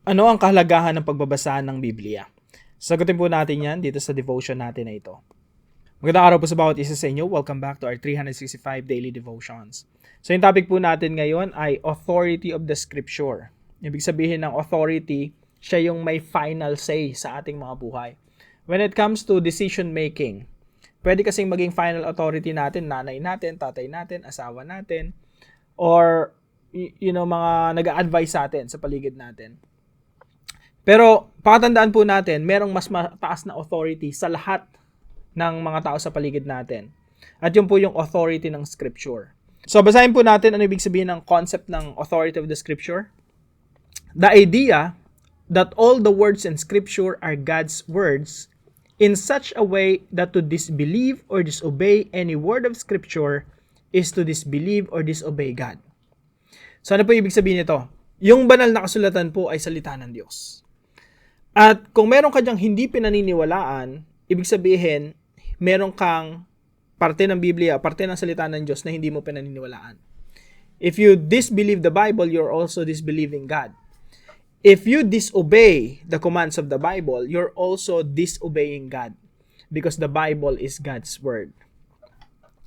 Ano ang kahalagahan ng pagbabasa ng Biblia? Sagutin po natin yan dito sa devotion natin na ito. Magandang araw po sa bawat isa sa inyo. Welcome back to our 365 Daily Devotions. So yung topic po natin ngayon ay authority of the Scripture. Ibig sabihin ng authority, siya yung may final say sa ating mga buhay. When it comes to decision making, pwede kasing maging final authority natin, nanay natin, tatay natin, asawa natin, or mga nag-a-advise sa atin sa paligid natin. Pero pakatandaan po natin, merong mas mataas na authority sa lahat ng mga tao sa paligid natin. At yun po yung authority ng Scripture. So basahin po natin ano ibig sabihin ng concept ng authority of the Scripture. The idea that all the words in Scripture are God's words in such a way that to disbelieve or disobey any word of Scripture is to disbelieve or disobey God. So ano po ibig sabihin nito? Yung banal na kasulatan po ay salita ng Diyos. At kung meron ka dyang hindi pinaniniwalaan, ibig sabihin, meron kang parte ng Biblia, parte ng salita ng Diyos na hindi mo pinaniniwalaan. If you disbelieve the Bible, you're also disbelieving God. If you disobey the commands of the Bible, you're also disobeying God. Because the Bible is God's Word.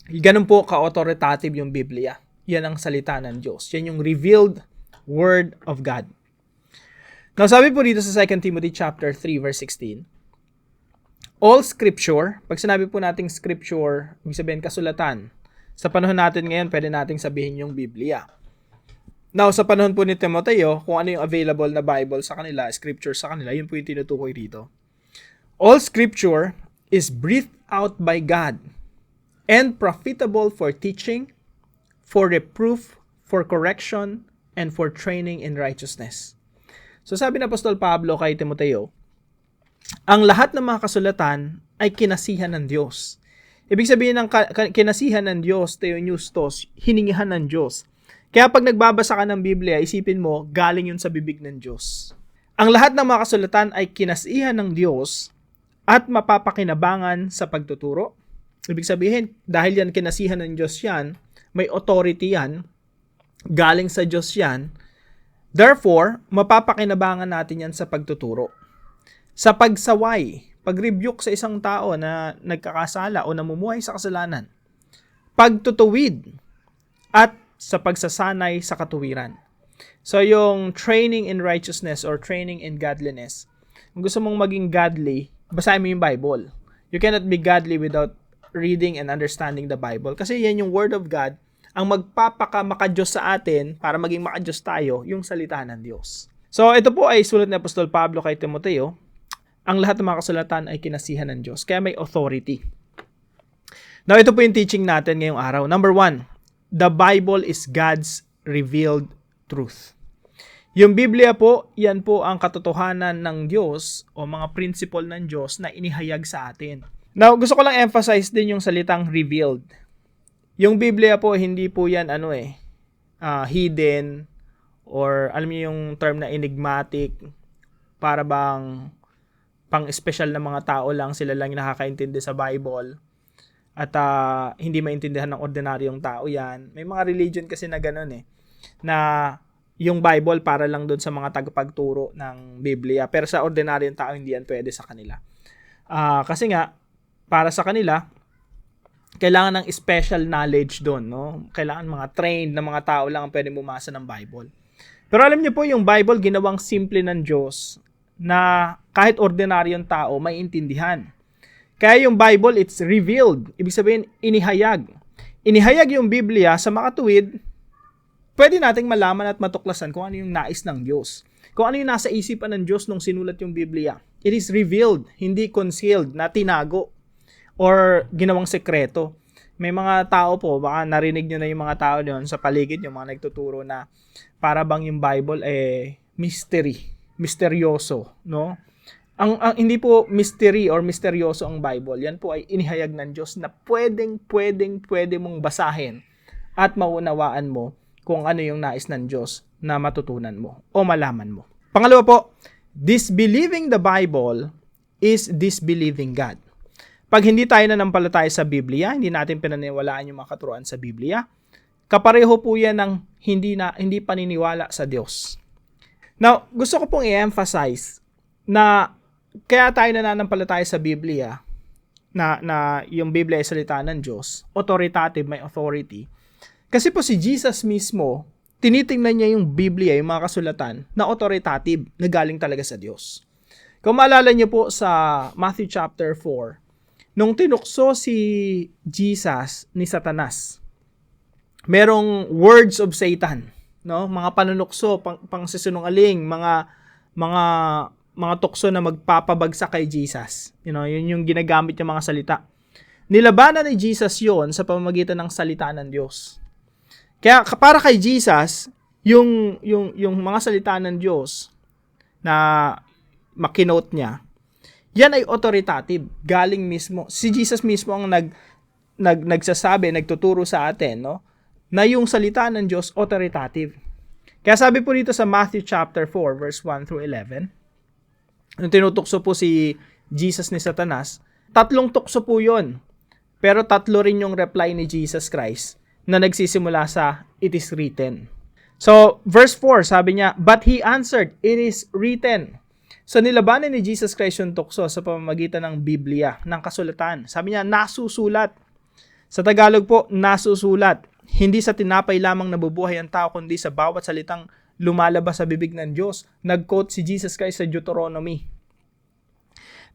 Ganun po ka-authoritative yung Biblia. Yan ang salita ng Diyos. Yan yung revealed Word of God. Now, sabi po dito sa 2 Timothy chapter 3 verse 16, all scripture, pag sinabi po nating scripture, ibig sabihin kasulatan. Sa panahon natin ngayon, pwede nating sabihin yung Biblia. Now, sa panahon po ni Timoteo, kung ano yung available na Bible sa kanila, scripture sa kanila, yun po yung tinutukoy dito. All scripture is breathed out by God and profitable for teaching, for reproof, for correction, and for training in righteousness. So sabi ng Apostol Pablo kay Timoteo, ang lahat ng mga kasulatan ay kinasihan ng Diyos. Ibig sabihin ng kinasihan ng Diyos, theopneustos, hiningihan ng Diyos. Kaya pag nagbabasa ka ng Biblia, isipin mo, galing yun sa bibig ng Diyos. Ang lahat ng mga kasulatan ay kinasihan ng Diyos at mapapakinabangan sa pagtuturo. Ibig sabihin, dahil yan kinasihan ng Diyos yan, may authority yan, galing sa Diyos yan, therefore, mapapakinabangan natin yan sa pagtuturo. Sa pagsaway, pag-rebuke sa isang tao na nagkakasala o namumuhay sa kasalanan. Pagtutuwid, at sa pagsasanay sa katuwiran. So, yung training in righteousness or training in godliness, kung gusto mong maging godly, basahin mo yung Bible. You cannot be godly without reading and understanding the Bible. Kasi yan yung Word of God, ang magpapaka-makadiyos sa atin para maging makadiyos tayo, yung salita ng Diyos. So, ito po ay sulat ni Apostol Pablo kay Timoteo. Ang lahat ng mga kasulatan ay kinasihan ng Diyos, kaya may authority. Now, ito po yung teaching natin ngayong araw. Number 1, the Bible is God's revealed truth. Yung Biblia po, yan po ang katotohanan ng Diyos o mga principle ng Diyos na inihayag sa atin. Now, gusto ko lang emphasize din yung salitang revealed. Yung Biblia po, hindi po yan hidden or alam niyo yung term na enigmatic, para bang pang-special na mga tao lang, sila lang yung nakakaintindi sa Bible at hindi maintindihan ng ordinaryong tao yan. May mga religion kasi na gano'n na yung Bible para lang doon sa mga tagapagturo ng Biblia, pero sa ordinaryong tao hindi yan pwede sa kanila. Kasi nga, para sa kanila, kailangan ng special knowledge doon, no? Kailangan mga trained na mga tao lang ang pwedeng bumasa ng Bible. Pero alam niyo po, yung Bible ginawang simple ng Diyos na kahit ordinaryong tao may intindihan. Kaya yung Bible, it's revealed. Ibig sabihin, inihayag. Inihayag yung Biblia sa makatuwid, pwede nating malaman at matuklasan kung ano yung nais ng Diyos. Kung ano yung nasa isipan ng Diyos nung sinulat yung Biblia. It is revealed, hindi concealed, na tinago or ginawang sekreto. May mga tao po, baka narinig nyo na yung mga tao doon sa paligid, yung mga nagtuturo na para bang yung Bible misteryoso, no? Ang hindi po mystery or misteryoso ang Bible. Yan po ay inihayag ng Diyos na pwede mong basahin at maunawaan mo kung ano yung nais ng Diyos na matutunan mo o malaman mo. Pangalawa po, disbelieving the Bible is disbelieving God. Pag hindi tayo nanampalataya sa Biblia, hindi natin pinaniwalaan yung mga katuruan sa Biblia, kapareho po yan ng hindi paniniwala sa Diyos. Now, gusto ko pong i-emphasize na kaya tayo nananampalataya sa Biblia, na yung Biblia ay salita ng Diyos, authoritative, may authority. Kasi po si Jesus mismo, tinitingnan niya yung Biblia, yung mga kasulatan, na authoritative, na galing talaga sa Diyos. Kung maalala niyo po sa Matthew chapter 4, nung tinukso si Jesus ni Satanas, merong words of Satan, no? Mga panunukso, pangsisinungaling, mga tukso na magpapabagsak kay Jesus. Yun yung ginagamit yung mga salita. Nilabanan ni Jesus yon sa pamamagitan ng salita ng Diyos. Kaya para kay Jesus, yung mga salita ng Diyos na makinote niya, yan ay authoritative, galing mismo. Si Jesus mismo ang nagsasabi, nagtuturo sa atin, no? Na yung salita ng Diyos authoritative. Kaya sabi po dito sa Matthew chapter 4 verse 1 through 11, nung tinutukso po si Jesus ni Satanas, 3 tukso po yun. Pero 3 rin yung reply ni Jesus Christ na nagsisimula sa it is written. So, verse 4, sabi niya, but he answered, it is written. So, nilabanan ni Jesus Christ yung tukso sa pamamagitan ng Biblia, ng kasulatan. Sabi niya, nasusulat. Sa Tagalog po, nasusulat. Hindi sa tinapay lamang nabubuhay ang tao, kundi sa bawat salitang lumalabas sa bibig ng Diyos. Nag-quote si Jesus Christ sa Deuteronomy.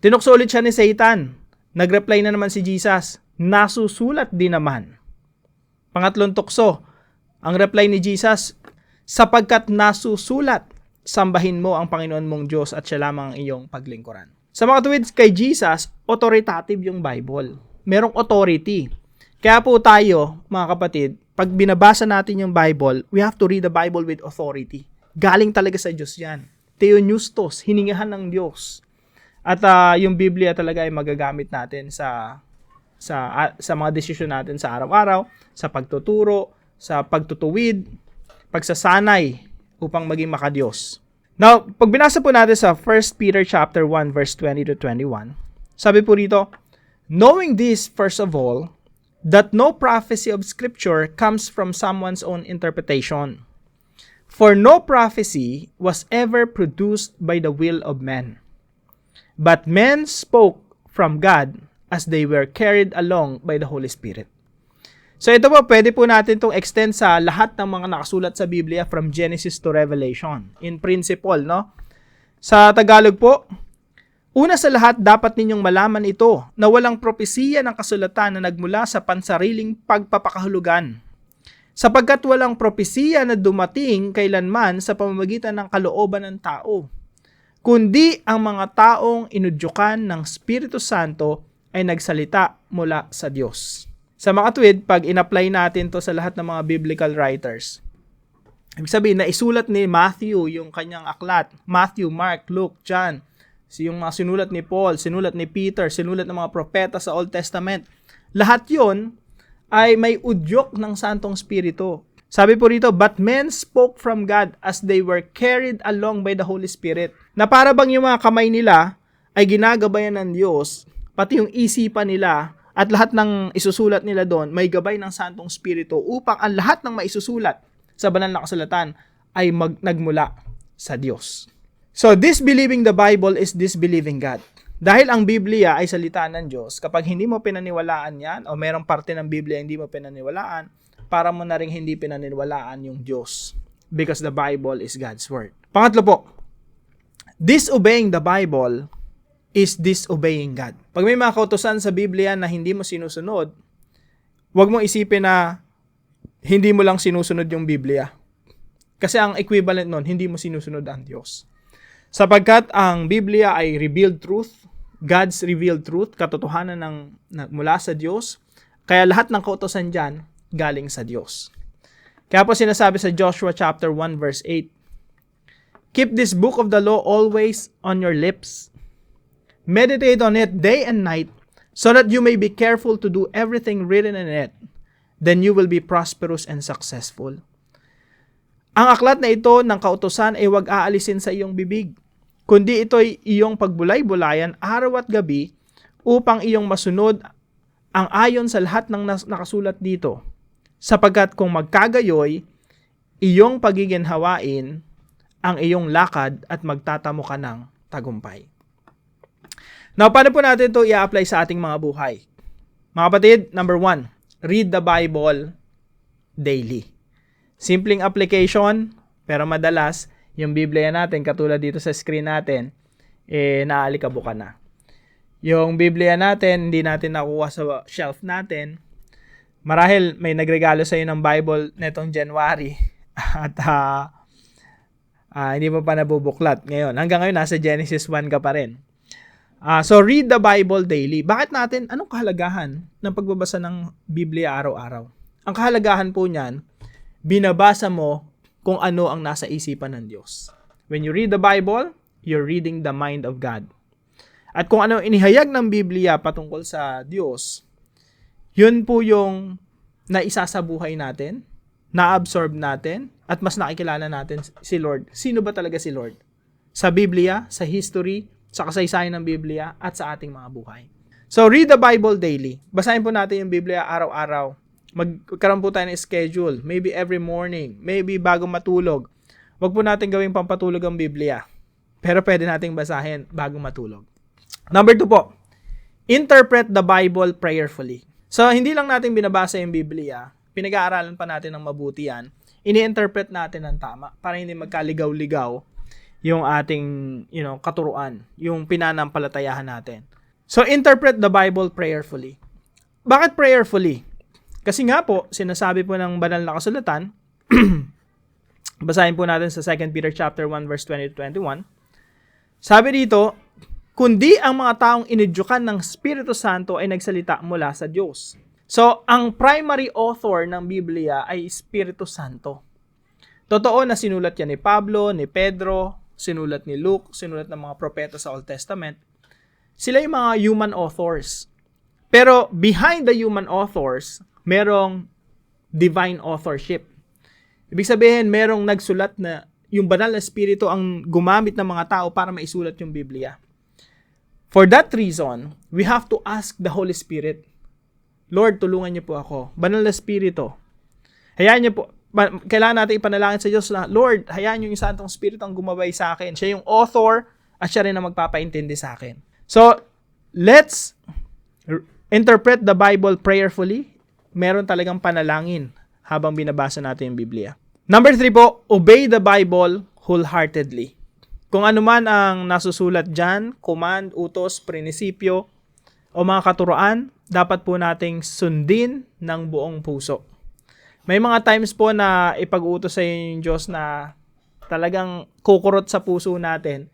Tinukso ulit siya ni Satan. Nag-reply na naman si Jesus, nasusulat din naman. Pangatlong tukso, ang reply ni Jesus, sapagkat nasusulat, sambahin mo ang Panginoon mong Diyos at siya lamang ang iyong paglingkuran. Sa mga tuwid kay Jesus, authoritative yung Bible. Merong authority. Kaya po tayo, mga kapatid, pag binabasa natin yung Bible, we have to read the Bible with authority. Galing talaga sa Diyos yan. Theopneustos, hiningahan ng Diyos. At yung Biblia talaga ay magagamit natin sa mga desisyon natin sa araw-araw, sa pagtuturo, sa pagtutuwid, pagsasanay upang maging makadiyos. Now, pag binasa po natin sa 1 Peter chapter 1 verse 20 to 21, sabi po rito, knowing this first of all, that no prophecy of Scripture comes from someone's own interpretation. For no prophecy was ever produced by the will of man. But men spoke from God as they were carried along by the Holy Spirit. So ito po, pwede po natin itong extend sa lahat ng mga nakasulat sa Biblia from Genesis to Revelation. In principle, no? Sa Tagalog po, una sa lahat, dapat ninyong malaman ito na walang propesiya ng kasulatan na nagmula sa pansariling pagpapakahulugan. Sapagkat walang propesiya na dumating kailanman sa pamamagitan ng kalooban ng tao, kundi ang mga taong inudyukan ng Espiritu Santo ay nagsalita mula sa Diyos. Sa mga tuwid, pag in-apply natin to sa lahat ng mga biblical writers, ibig sabihin na isulat ni Matthew yung kanyang aklat, Matthew, Mark, Luke, John, yung mga sinulat ni Paul, sinulat ni Peter, sinulat ng mga propeta sa Old Testament, lahat yon ay may udyok ng Santong Espiritu. Sabi po rito, but men spoke from God as they were carried along by the Holy Spirit. Na para bang yung mga kamay nila ay ginagabayan ng Diyos, pati yung isipan nila at lahat ng isusulat nila doon may gabay ng Santong Espiritu upang ang lahat ng maisusulat sa banal na kasulatan ay nagmula sa Diyos. So, disbelieving the Bible is disbelieving God. Dahil ang Biblia ay salita ng Diyos, kapag hindi mo pinaniwalaan yan, o merong parte ng Biblia hindi mo pinaniwalaan, para mo na rin hindi pinaniwalaan yung Diyos. Because the Bible is God's Word. Pangatlo po, disobeying the Bible is disobeying God. Pag may mga kautusan sa Biblia na hindi mo sinusunod, huwag mo isipin na hindi mo lang sinusunod yung Biblia. Kasi ang equivalent nun, hindi mo sinusunod ang Diyos. Sapagkat ang Biblia ay revealed truth, God's revealed truth, katotohanan mula sa Diyos, kaya lahat ng kautusan dyan, galing sa Diyos. Kaya po sinasabi sa Joshua chapter 1 verse 8, keep this book of the law always on your lips. Meditate on it day and night, so that you may be careful to do everything written in it. Then you will be prosperous and successful. Ang aklat na ito ng kautusan ay huwag aalisin sa iyong bibig, kundi ito'y iyong pagbulay-bulayan araw at gabi upang iyong masunod ang ayon sa lahat ng nakasulat dito. Sapagkat kung magkagayoy, iyong pagiginhawain ang iyong lakad at magtatamo ka ng tagumpay. Now, paano po natin ito i-apply sa ating mga buhay? Mga kapatid, number 1, read the Bible daily. Simpleng application, pero madalas, yung Biblia natin, katulad dito sa screen natin, naaalikabukan na. Yung Biblia natin, hindi natin nakuha sa shelf natin. Marahil may nagregalo sa iyo ng Bible netong January at hindi mo pa nabubuklat ngayon. Hanggang ngayon, nasa Genesis 1 ka pa rin. So, read the Bible daily. Bakit natin, anong kahalagahan ng pagbabasa ng Biblia araw-araw? Ang kahalagahan po niyan, binabasa mo kung ano ang nasa isipan ng Diyos. When you read the Bible, you're reading the mind of God. At kung ano inihayag ng Biblia patungkol sa Diyos, yun po yung naisa sa buhay natin, na-absorb natin, at mas nakikilala natin si Lord. Sino ba talaga si Lord? Sa Biblia, sa history, sa kasaysayan ng Biblia, at sa ating mga buhay. So, read the Bible daily. Basahin po natin yung Biblia araw-araw. Magkaroon po tayo ng schedule. Maybe every morning. Maybe bago matulog. Wag po natin gawing pampatulog ang Biblia. Pero pwede nating basahin bago matulog. Number 2 po. Interpret the Bible prayerfully. So, hindi lang natin binabasa yung Biblia. Pinag-aaralan pa natin ng mabuti yan. Ini-interpret natin ng tama para hindi magkaligaw-ligaw yung ating, katuruan, yung pinanampalatayahan natin. So, interpret the Bible prayerfully. Bakit prayerfully? Kasi nga po, sinasabi po ng banal na kasulatan, basahin po natin sa 2 Peter chapter 1 verse 20-21. Sabi dito, kundi ang mga taong inidyukan ng Espiritu Santo ay nagsalita mula sa Diyos. So, ang primary author ng Biblia ay Espiritu Santo. Totoo na sinulat yan ni Pablo, ni Pedro, sinulat ni Luke, sinulat ng mga propeta sa Old Testament. Sila yung mga human authors. Pero behind the human authors, merong divine authorship. Ibig sabihin, merong nagsulat na yung banal na espiritu ang gumamit ng mga tao para maisulat yung Biblia. For that reason, we have to ask the Holy Spirit, Lord, tulungan niyo po ako. Banal na Espiritu. Hayaan niyo po, kailangan natin ipanalangin sa Diyos na, Lord, hayaan niyo yung Santong Espiritu ang gumabay sa akin. Siya yung author at siya rin ang magpapaintindi sa akin. So, let's interpret the Bible prayerfully. Meron talagang panalangin habang binabasa natin yung Biblia. Number 3 po, obey the Bible wholeheartedly. Kung ano man ang nasusulat dyan, command, utos, prinsipyo, o mga katuroan, dapat po nating sundin ng buong puso. May mga times po na ipag-utos sa yung Diyos na talagang kukurot sa puso natin.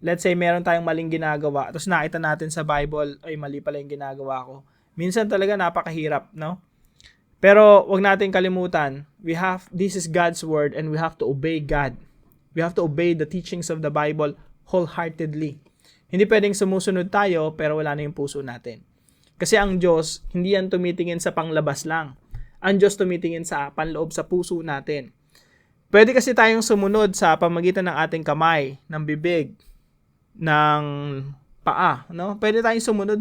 Let's say, meron tayong maling ginagawa, tapos nakita natin sa Bible, ay mali pala yung ginagawa ko. Minsan talaga napakahirap, no? Pero wag natin kalimutan, this is God's word and we have to obey God. We have to obey the teachings of the Bible wholeheartedly. Hindi pwedeng sumusunod tayo pero wala na yung puso natin. Kasi ang Diyos, hindi yan tumitingin sa panglabas lang. Ang Diyos tumitingin sa panloob sa puso natin. Pwede kasi tayong sumunod sa pamagitan ng ating kamay, ng bibig, ng paa. No? Pwede tayong sumunod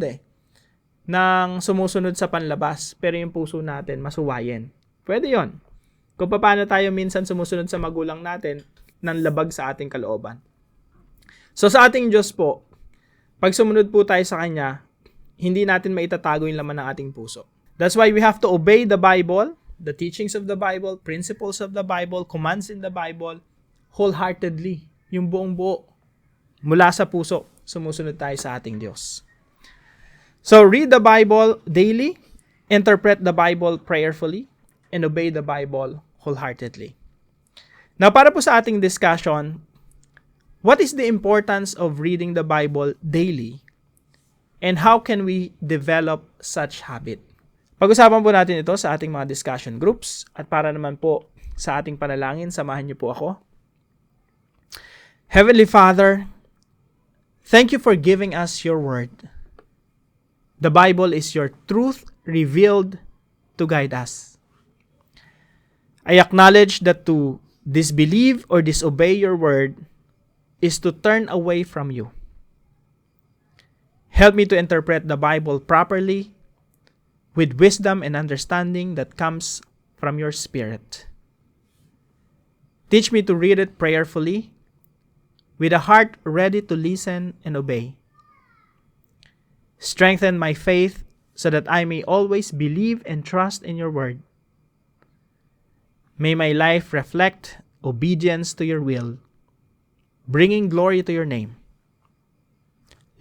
ng sumusunod sa panlabas. Pero yung puso natin, masuwayin. Pwede yon. Kung paano tayo minsan sumusunod sa magulang natin, ng labag sa ating kalooban. So sa ating Diyos po, pag sumunod po tayo sa Kanya, hindi natin maitatago yung laman ng ating puso. That's why we have to obey the Bible, the teachings of the Bible, principles of the Bible, commands in the Bible, wholeheartedly. Yung buong buo. Mula sa puso, sumusunod tayo sa ating Diyos. So read the Bible daily, interpret the Bible prayerfully, and obey the Bible wholeheartedly. Now, para po sa ating discussion, what is the importance of reading the Bible daily and how can we develop such habit? Pag-usapan po natin ito sa ating mga discussion groups at para naman po sa ating panalangin, samahan niyo po ako. Heavenly Father, thank you for giving us your word. The Bible is your truth revealed to guide us. I acknowledge that to disbelieve or disobey your word is to turn away from you. Help me to interpret the Bible properly with wisdom and understanding that comes from your Spirit. Teach me to read it prayerfully with a heart ready to listen and obey. Strengthen my faith so that I may always believe and trust in your word. May my life reflect obedience to your will, bringing glory to your name.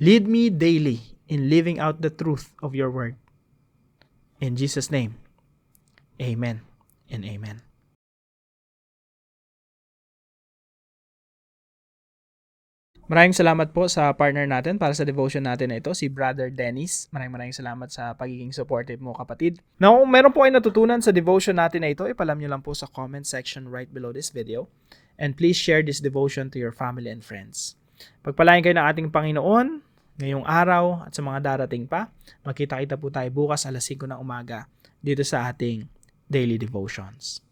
Lead me daily in living out the truth of your word. In Jesus' name, amen and amen. Maraming salamat po sa partner natin para sa devotion natin na ito, si Brother Dennis. Maraming salamat sa pagiging supportive mo, kapatid. Now, kung meron po kayo natutunan sa devotion natin na ito, ipalam nyo lang po sa comment section right below this video. And please share this devotion to your family and friends. Pagpalain kayo ng ating Panginoon ngayong araw at sa mga darating pa. Magkita-kita po tayo bukas alas 5 ng umaga dito sa ating Daily Devotions.